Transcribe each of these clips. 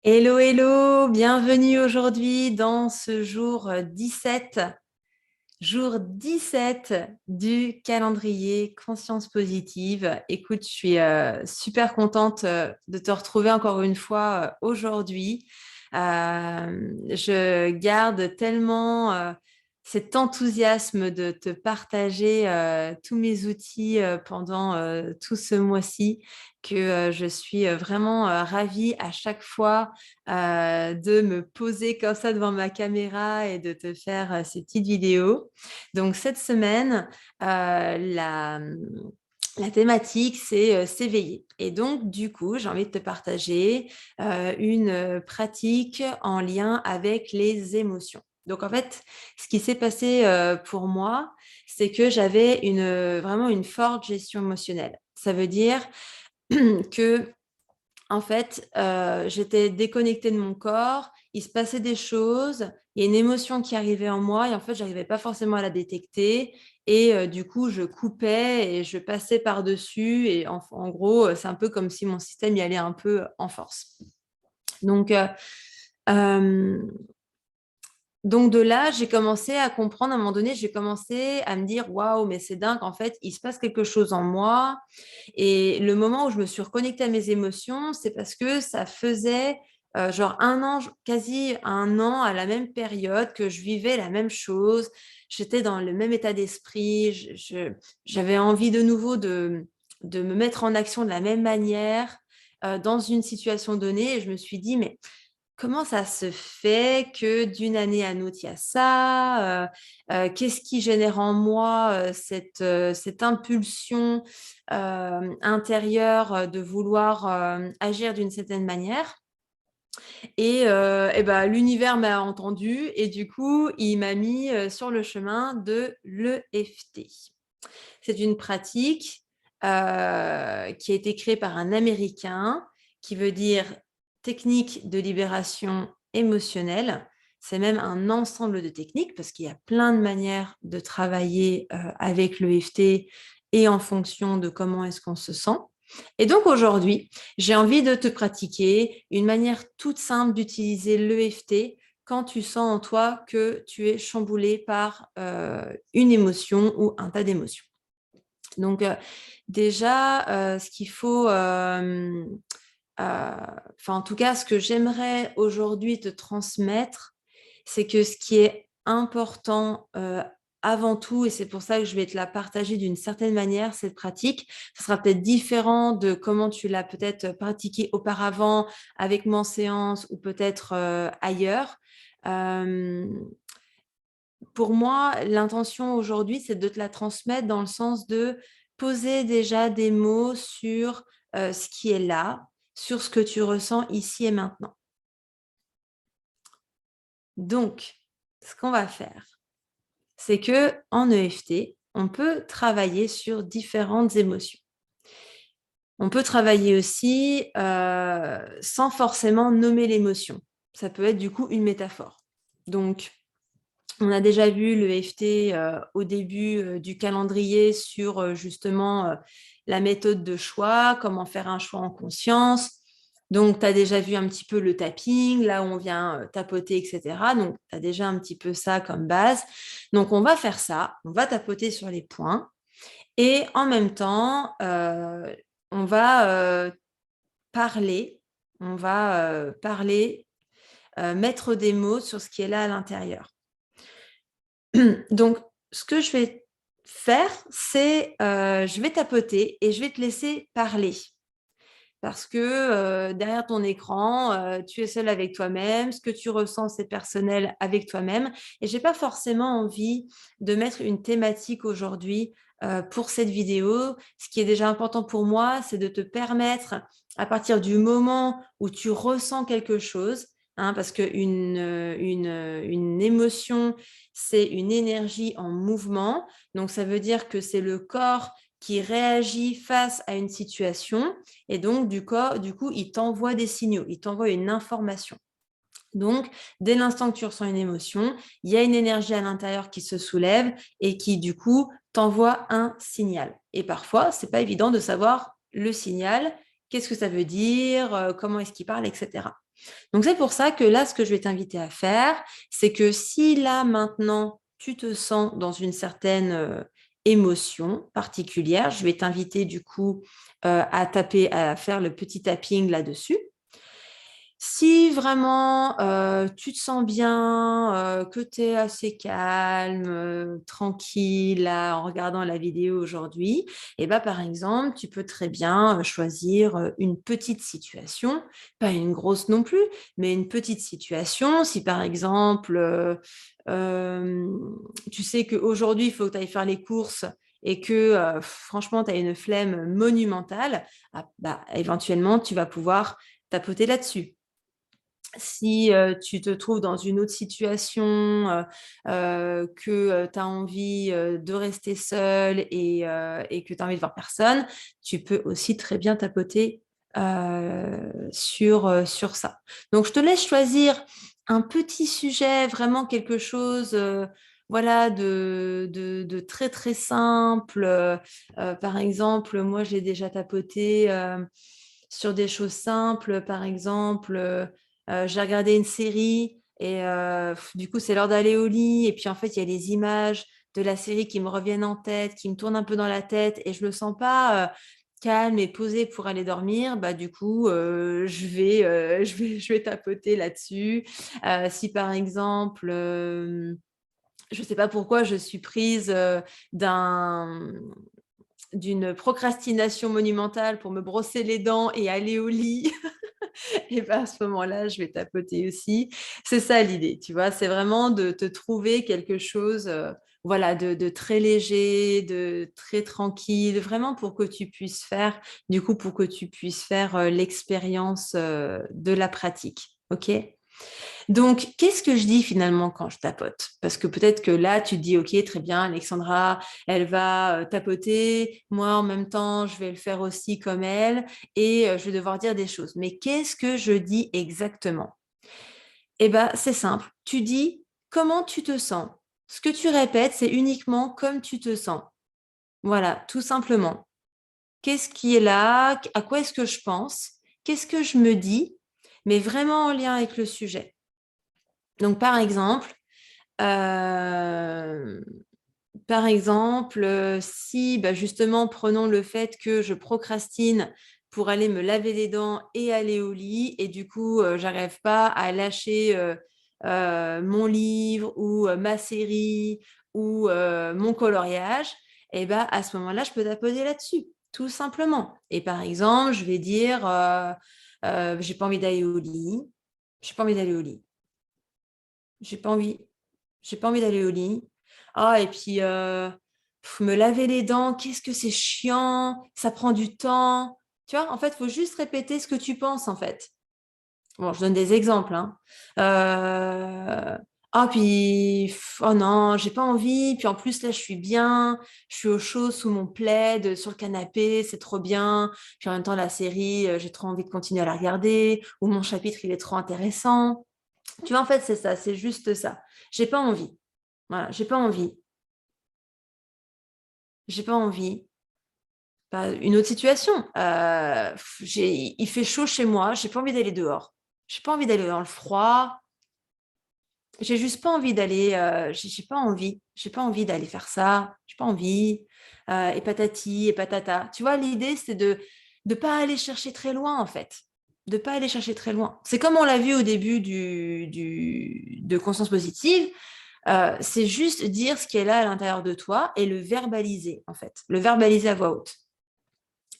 Hello, hello, bienvenue aujourd'hui dans ce jour 17 du calendrier Conscience Positive. Écoute, je suis super contente de te retrouver encore une fois aujourd'hui. Je garde tellement cet enthousiasme de te partager tous mes outils pendant tout ce mois-ci que je suis vraiment ravie à chaque fois de me poser comme ça devant ma caméra et de te faire ces petites vidéos. Donc cette semaine, la thématique, c'est s'éveiller. Et donc, du coup, j'ai envie de te partager une pratique en lien avec les émotions. Donc, en fait, ce qui s'est passé pour moi, c'est que j'avais vraiment une forte gestion émotionnelle. Ça veut dire que en fait, j'étais déconnectée de mon corps, il se passait des choses, il y a une émotion qui arrivait en moi et en fait, j'arrivais pas forcément à la détecter et du coup, je coupais et je passais par-dessus et en gros, c'est un peu comme si mon système y allait un peu en force. Donc, euh, donc de là, j'ai commencé à comprendre, à un moment donné, j'ai commencé à me dire, waouh, mais c'est dingue, en fait, il se passe quelque chose en moi. Et le moment où je me suis reconnectée à mes émotions, c'est parce que ça faisait genre un an, quasi un an à la même période que je vivais la même chose. J'étais dans le même état d'esprit. J'avais envie de nouveau de me mettre en action de la même manière dans une situation donnée. Et je me suis dit, mais comment ça se fait que d'une année à l'autre, il y a ça qu'est-ce qui génère en moi cette impulsion intérieure de vouloir agir d'une certaine manière? Et ben, l'univers m'a entendu et du coup, il m'a mis sur le chemin de l'EFT. C'est une pratique qui a été créée par un Américain qui veut dire technique de libération émotionnelle. C'est même un ensemble de techniques parce qu'il y a plein de manières de travailler avec l'EFT et en fonction de comment est-ce qu'on se sent. Et donc aujourd'hui, j'ai envie de te pratiquer une manière toute simple d'utiliser l'EFT quand tu sens en toi que tu es chamboulé par une émotion ou un tas d'émotions. Donc, déjà, ce qu'il faut, enfin, en tout cas, ce que j'aimerais aujourd'hui te transmettre, c'est que ce qui est important avant tout, et c'est pour ça que je vais te la partager d'une certaine manière, cette pratique, ce sera peut-être différent de comment tu l'as peut-être pratiqué auparavant avec moi en séance ou peut-être ailleurs. Euh, pour moi, l'intention aujourd'hui, c'est de te la transmettre dans le sens de poser déjà des mots sur ce qui est là, sur ce que tu ressens ici et maintenant. Donc, ce qu'on va faire, c'est que en EFT, on peut travailler sur différentes émotions. On peut travailler aussi sans forcément nommer l'émotion. Ça peut être du coup une métaphore. Donc, on a déjà vu le FT au début du calendrier sur justement la méthode de choix, comment faire un choix en conscience. Donc, tu as déjà vu un petit peu le tapping, là où on vient tapoter, etc. Donc, tu as déjà un petit peu ça comme base. Donc, on va faire ça, on va tapoter sur les points et en même temps, on va parler, mettre des mots sur ce qui est là à l'intérieur. Donc, ce que je vais faire, c'est je vais tapoter et je vais te laisser parler. Parce que derrière ton écran, tu es seul avec toi-même, ce que tu ressens, c'est personnel avec toi-même. Et je n'ai pas forcément envie de mettre une thématique aujourd'hui pour cette vidéo. Ce qui est déjà important pour moi, c'est de te permettre, à partir du moment où tu ressens quelque chose, parce qu'une émotion, c'est une énergie en mouvement. Donc, ça veut dire que c'est le corps qui réagit face à une situation et donc du coup, il t'envoie des signaux, il t'envoie une information. Donc, dès l'instant que tu ressens une émotion, il y a une énergie à l'intérieur qui se soulève et qui, du coup, t'envoie un signal. Et parfois, c'est pas évident de savoir le signal qu'est-ce que ça veut dire, comment est-ce qu'il parle, etc. Donc, c'est pour ça que là, ce que je vais t'inviter à faire, c'est que si là, maintenant, tu te sens dans une certaine émotion particulière, je vais t'inviter du coup à faire le petit tapping là-dessus. Si vraiment tu te sens bien, que tu es assez calme, tranquille là, en regardant la vidéo aujourd'hui, et ben, par exemple, tu peux très bien choisir une petite situation, pas une grosse non plus, mais une petite situation. Si par exemple, euh, tu sais qu'aujourd'hui, il faut que tu ailles faire les courses et que franchement, tu as une flemme monumentale, bah, éventuellement, tu vas pouvoir tapoter là-dessus. Si tu te trouves dans une autre situation, que tu as envie de rester seule et que tu as envie de voir personne, tu peux aussi très bien tapoter sur ça. Donc, je te laisse choisir un petit sujet, vraiment quelque chose voilà, de très, très simple. Par exemple, moi, j'ai déjà tapoté sur des choses simples. Par exemple, j'ai regardé une série et du coup, c'est l'heure d'aller au lit. Et puis, en fait, il y a les images de la série qui me reviennent en tête, qui me tournent un peu dans la tête et je me sens pas calme et posée pour aller dormir. Bah, du coup, je vais tapoter là-dessus. Si par exemple, je ne sais pas pourquoi je suis prise d'un d'une procrastination monumentale pour me brosser les dents et aller au lit, et ben à ce moment-là, je vais tapoter aussi. C'est ça l'idée, tu vois, c'est vraiment de te trouver quelque chose voilà, de très léger, de très tranquille, vraiment pour que tu puisses faire, du coup, pour que tu puisses faire l'expérience de la pratique. OK? Donc, qu'est-ce que je dis finalement quand je tapote? Parce que peut-être que là, tu te dis, OK, très bien, Alexandra, elle va tapoter. Moi, en même temps, je vais le faire aussi comme elle et je vais devoir dire des choses. Mais qu'est-ce que je dis exactement? Eh bien, c'est simple. Tu dis comment tu te sens. Ce que tu répètes, c'est uniquement comme tu te sens. Voilà, tout simplement. Qu'est-ce qui est là? À quoi est-ce que je pense? Qu'est-ce que je me dis? Mais vraiment en lien avec le sujet. Donc, euh, par exemple, si bah, justement, prenons le fait que je procrastine pour aller me laver les dents et aller au lit, et du coup, j'arrive pas à lâcher mon livre ou ma série ou mon coloriage, et ben à ce moment-là, je peux tapoter là-dessus, tout simplement. Et par exemple, je vais dire, j'ai pas envie d'aller au lit, j'ai pas envie d'aller au lit. J'ai pas envie. J'ai pas envie d'aller au lit. Ah, et puis, me laver les dents, qu'est-ce que c'est chiant, ça prend du temps. Tu vois, en fait, il faut juste répéter ce que tu penses, en fait. Bon, je donne des exemples, hein. Ah, puis, oh non, j'ai pas envie. Puis en plus, là, je suis bien. Je suis au chaud sous mon plaid, sur le canapé, c'est trop bien. Puis en même temps, la série, j'ai trop envie de continuer à la regarder. Ou mon chapitre, il est trop intéressant. Tu vois, en fait, c'est ça, c'est juste ça. J'ai pas envie. Voilà, j'ai pas envie. J'ai pas envie. Bah, une autre situation. Il fait chaud chez moi, j'ai pas envie d'aller dehors. J'ai pas envie d'aller dans le froid. J'ai juste pas envie d'aller. J'ai pas envie. J'ai pas envie d'aller faire ça. J'ai pas envie. Et patati et patata. Tu vois, l'idée, c'est de pas aller chercher très loin, en fait. De pas aller chercher très loin. C'est comme on l'a vu au début de conscience positive. C'est juste dire ce qui est là à l'intérieur de toi et le verbaliser, en fait. Le verbaliser à voix haute.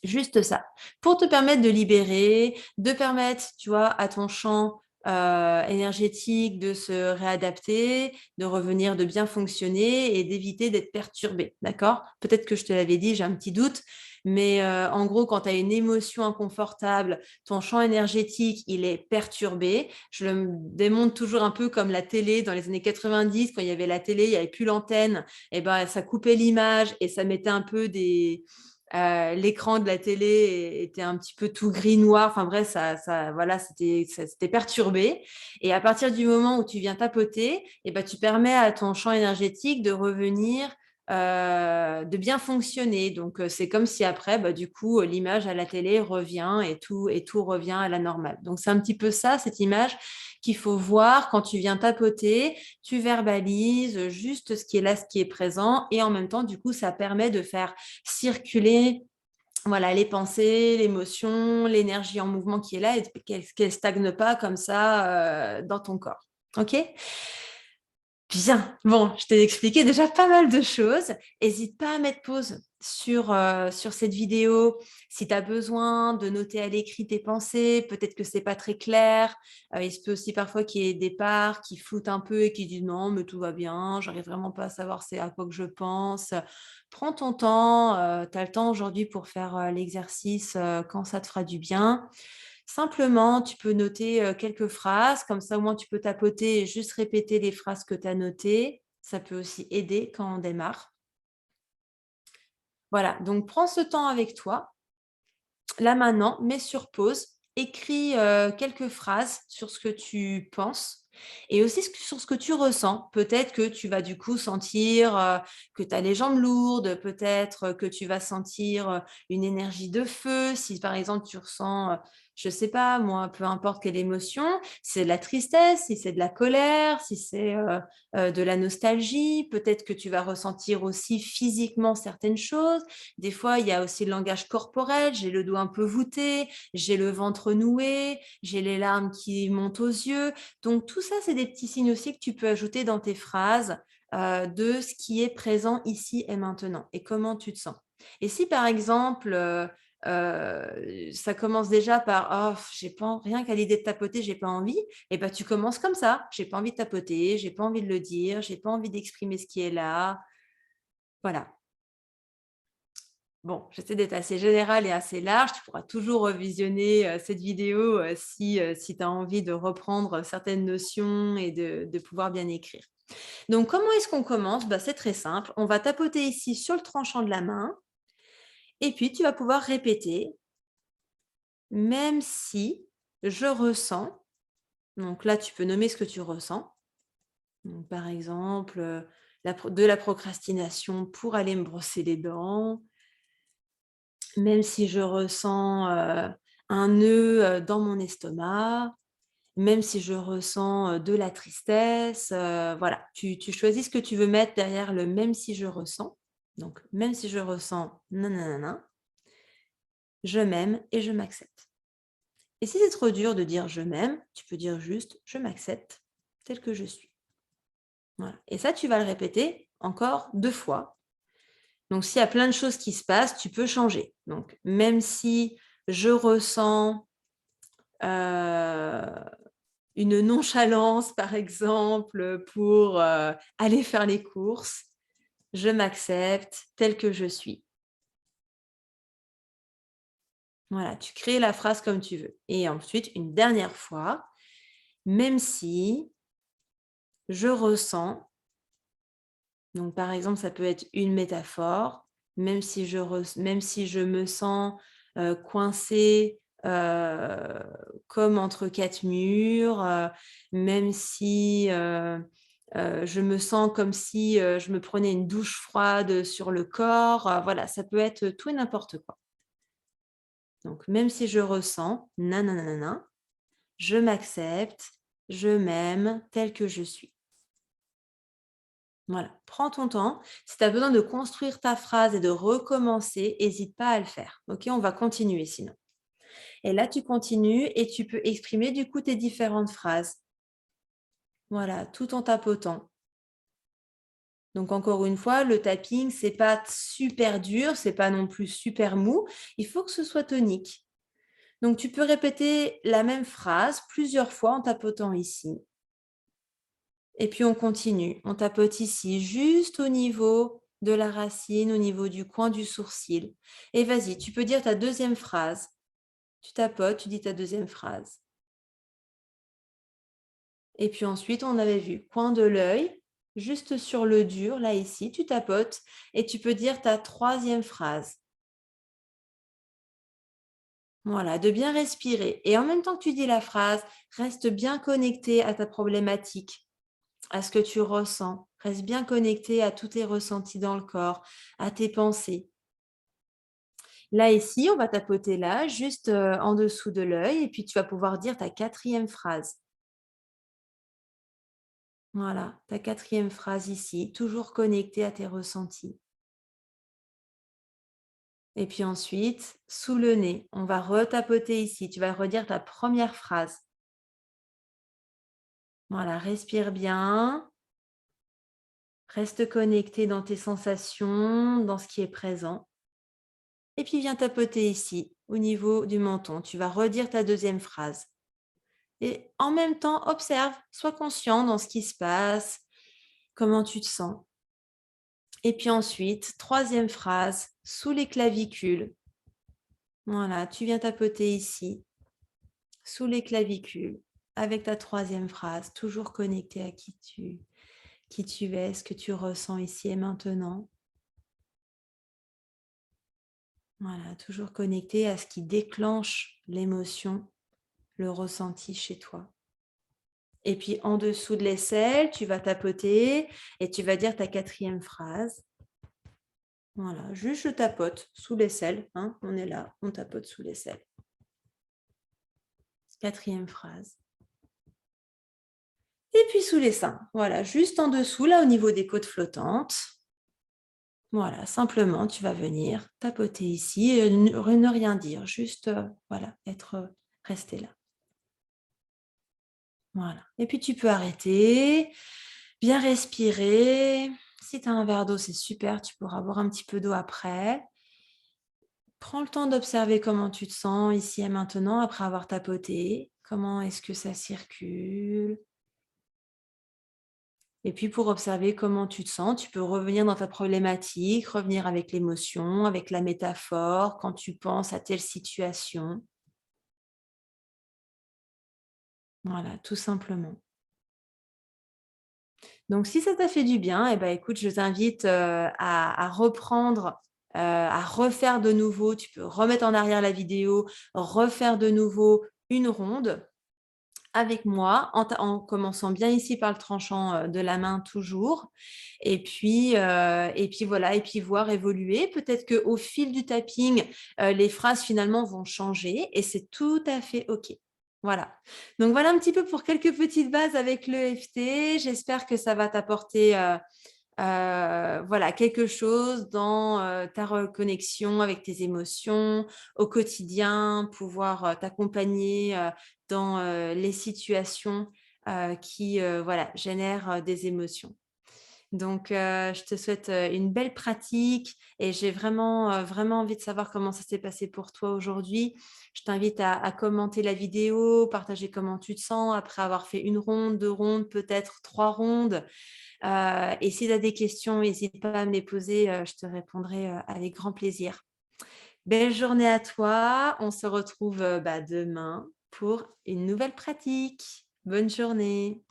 Juste ça. Pour te permettre de libérer, de permettre, tu vois, à ton champ énergétique de se réadapter, de revenir, de bien fonctionner et d'éviter d'être perturbé. D'accord? Peut-être que je te l'avais dit, j'ai un petit doute. Mais en gros, quand tu as une émotion inconfortable, ton champ énergétique, il est perturbé. Je le démontre toujours un peu comme la télé dans les années 90, quand il y avait la télé, il n'y avait plus l'antenne, et ben, ça coupait l'image et ça mettait un peu l'écran de la télé était un petit peu tout gris noir. Enfin bref, voilà, c'était perturbé. Et à partir du moment où tu viens tapoter, et ben, tu permets à ton champ énergétique de revenir de bien fonctionner. Donc, c'est comme si après, bah, du coup, l'image à la télé revient et tout revient à la normale. Donc, c'est un petit peu ça, cette image qu'il faut voir quand tu viens tapoter. Tu verbalises juste ce qui est là, ce qui est présent. Et en même temps, du coup, ça permet de faire circuler voilà, les pensées, l'émotion, l'énergie en mouvement qui est là et qu'elle stagne pas comme ça dans ton corps. OK? Bien, bon, je t'ai expliqué déjà pas mal de choses. Hésite pas à mettre pause sur cette vidéo. Si tu as besoin de noter à l'écrit tes pensées, peut-être que c'est pas très clair. Il se peut aussi parfois qu'il y ait des parts qui floutent un peu et qui disent non, mais tout va bien, j'arrive vraiment pas à savoir c'est à quoi que je pense. Prends ton temps, tu as le temps aujourd'hui pour faire l'exercice quand ça te fera du bien. Simplement, tu peux noter quelques phrases, comme ça au moins tu peux tapoter et juste répéter les phrases que tu as notées. Ça peut aussi aider quand on démarre. Voilà, donc prends ce temps avec toi. Là maintenant, mets sur pause, écris quelques phrases sur ce que tu penses et aussi sur ce que tu ressens. Peut-être que tu vas du coup sentir que tu as les jambes lourdes, peut-être que tu vas sentir une énergie de feu. Si par exemple tu ressens, je sais pas moi, peu importe quelle émotion, si c'est de la tristesse, si c'est de la colère, si c'est de la nostalgie, peut-être que tu vas ressentir aussi physiquement certaines choses. Des fois, il y a aussi le langage corporel. J'ai le dos un peu voûté, j'ai le ventre noué, j'ai les larmes qui montent aux yeux. Donc, tout ça, c'est des petits signes aussi que tu peux ajouter dans tes phrases de ce qui est présent ici et maintenant et comment tu te sens. Et si, par exemple, ça commence déjà par oh, j'ai pas rien qu'à l'idée de tapoter, j'ai pas envie. Et ben tu commences comme ça. J'ai pas envie de tapoter, j'ai pas envie de le dire, j'ai pas envie d'exprimer ce qui est là. Voilà. Bon, j'essaie d'être assez générale et assez large. Tu pourras toujours revisionner, cette vidéo, si tu as envie de reprendre certaines notions et de pouvoir bien écrire. Donc comment est-ce qu'on commence? Bah, c'est très simple. On va tapoter ici sur le tranchant de la main et puis tu vas pouvoir répéter: «Même si je ressens», donc là, tu peux nommer ce que tu ressens. Donc par exemple, de la procrastination pour aller me brosser les dents. Même si je ressens, un nœud, dans mon estomac, même si je ressens, de la tristesse, voilà. Tu choisis ce que tu veux mettre derrière le «même si je ressens». Donc même si je ressens nananana, je m'aime et je m'accepte. Et si c'est trop dur de dire «je m'aime», tu peux dire juste «je m'accepte tel que je suis». Voilà et ça, tu vas le répéter encore 2 fois. Donc s'il y a plein de choses qui se passent, tu peux changer. Donc même si je ressens Heu, une nonchalance, par exemple, pour, aller faire les courses. Je m'accepte telle que je suis. Voilà, tu crées la phrase comme tu veux et ensuite une dernière fois, même si je ressens, donc par exemple, ça peut être une métaphore, même si je me sens, coincée, comme entre 4 murs, même si, je me sens comme si, je me prenais une douche froide sur le corps, voilà, ça peut être tout et n'importe quoi. Donc même si je ressens na na na na na, je m'accepte, je m'aime telle que je suis. Voilà, prends ton temps. Si tu as besoin de construire ta phrase et de recommencer, n'hésite pas à le faire. OK, on va continuer sinon. Et là, tu continues et tu peux exprimer du coup tes différentes phrases. Voilà, tout en tapotant. Donc encore une fois, le tapping, c'est pas super dur, c'est pas non plus super mou. Il faut que ce soit tonique. Donc tu peux répéter la même phrase plusieurs fois en tapotant ici. Et puis on continue. On tapote ici, juste au niveau de la racine, au niveau du coin du sourcil. Et vas-y, tu peux dire ta deuxième phrase. Tu tapotes, tu dis ta deuxième phrase. Et puis ensuite, on avait vu coin de l'œil, juste sur le dur, là ici, tu tapotes et tu peux dire ta troisième phrase. Voilà, de bien respirer. Et en même temps que tu dis la phrase, reste bien connecté à ta problématique, à ce que tu ressens. Reste bien connecté à tous tes ressentis dans le corps, à tes pensées. Là, ici, on va tapoter là, juste en dessous de l'œil, et puis tu vas pouvoir dire ta quatrième phrase. Voilà, ta quatrième phrase ici, toujours connectée à tes ressentis. Et puis ensuite, sous le nez, on va retapoter ici. Tu vas redire ta première phrase. Voilà, respire bien. Reste connecté dans tes sensations, dans ce qui est présent. Et puis viens tapoter ici, au niveau du menton. Tu vas redire ta deuxième phrase. Et en même temps, observe, sois conscient dans ce qui se passe, comment tu te sens. Et puis ensuite, troisième phrase, sous les clavicules. Voilà, tu viens tapoter ici, sous les clavicules, avec ta troisième phrase, toujours connecté à qui tu es, ce que tu ressens ici et maintenant. Voilà, toujours connecté à ce qui déclenche l'émotion, le ressenti chez toi. Et puis en dessous de l'aisselle, tu vas tapoter et tu vas dire ta quatrième phrase. Voilà, juste je tapote sous l'aisselle. Hein, on est là, on tapote sous l'aisselle. Quatrième phrase. Et puis sous les seins. Voilà, juste en dessous, là au niveau des côtes flottantes. Voilà, simplement, tu vas venir tapoter ici et ne rien dire, juste voilà, rester là. Voilà. Et puis tu peux arrêter, bien respirer. Si tu as un verre d'eau, c'est super, tu pourras boire un petit peu d'eau après. Prends le temps d'observer comment tu te sens ici et maintenant après avoir tapoté. Comment est-ce que ça circule? Et puis pour observer comment tu te sens, tu peux revenir dans ta problématique, revenir avec l'émotion, avec la métaphore, quand tu penses à telle situation. Voilà, tout simplement. Donc si ça t'a fait du bien, eh ben, écoute, je t'invite à reprendre, à refaire de nouveau. Tu peux remettre en arrière la vidéo, refaire de nouveau une ronde avec moi, en commençant bien ici par le tranchant de la main toujours. Et puis voilà, et puis voir évoluer. Peut-être qu'au fil du tapping, les phrases finalement vont changer et c'est tout à fait OK. Voilà. Donc voilà un petit peu pour quelques petites bases avec l'EFT. J'espère que ça va t'apporter voilà, quelque chose dans ta reconnexion avec tes émotions au quotidien, pouvoir t'accompagner dans les situations qui voilà, génèrent des émotions. Donc, je te souhaite une belle pratique et j'ai vraiment, vraiment envie de savoir comment ça s'est passé pour toi aujourd'hui. Je t'invite à commenter la vidéo, partager comment tu te sens après avoir fait une ronde, 2 rondes, peut-être 3 rondes. Et si tu as des questions, n'hésite pas à me les poser, je te répondrai avec grand plaisir. Belle journée à toi. On se retrouve demain pour une nouvelle pratique. Bonne journée.